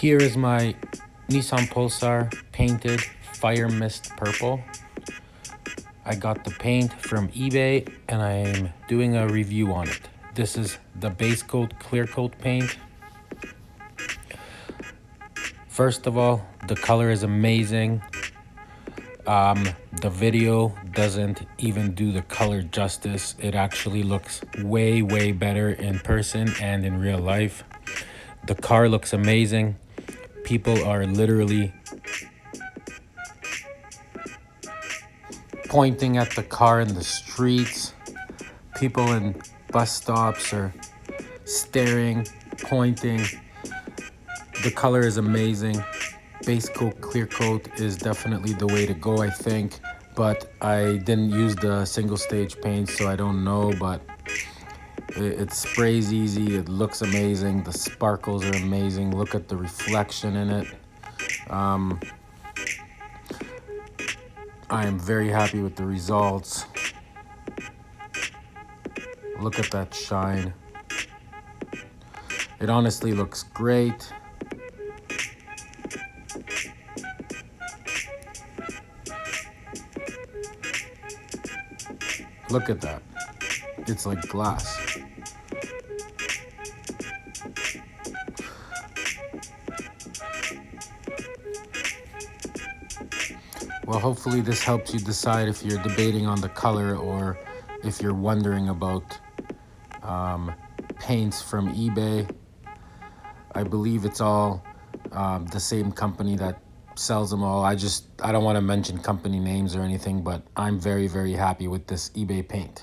Here is my Nissan Pulsar painted Firemist purple. I got the paint from eBay and I'm doing a review on it. This is the base coat clear coat paint. First of all, the color is amazing. The video doesn't even do the color justice. It actually looks way better in person and in real life. The car looks amazing. People are literally pointing at the car in the streets. People in bus stops are staring, pointing. The color is amazing. Base coat, clear coat is definitely the way to go, I think. But I didn't use the single stage paint, so I don't know. But it sprays easy. It looks amazing. The sparkles are amazing. Look at the reflection in it. I am very happy with the results. Look at that shine. It honestly looks great. Look at that. It's like glass. Well, hopefully this helps you decide if you're debating on the color or if you're wondering about paints from eBay. I believe it's all the same company that sells them all. I don't want to mention company names or anything, but I'm very happy with this eBay paint.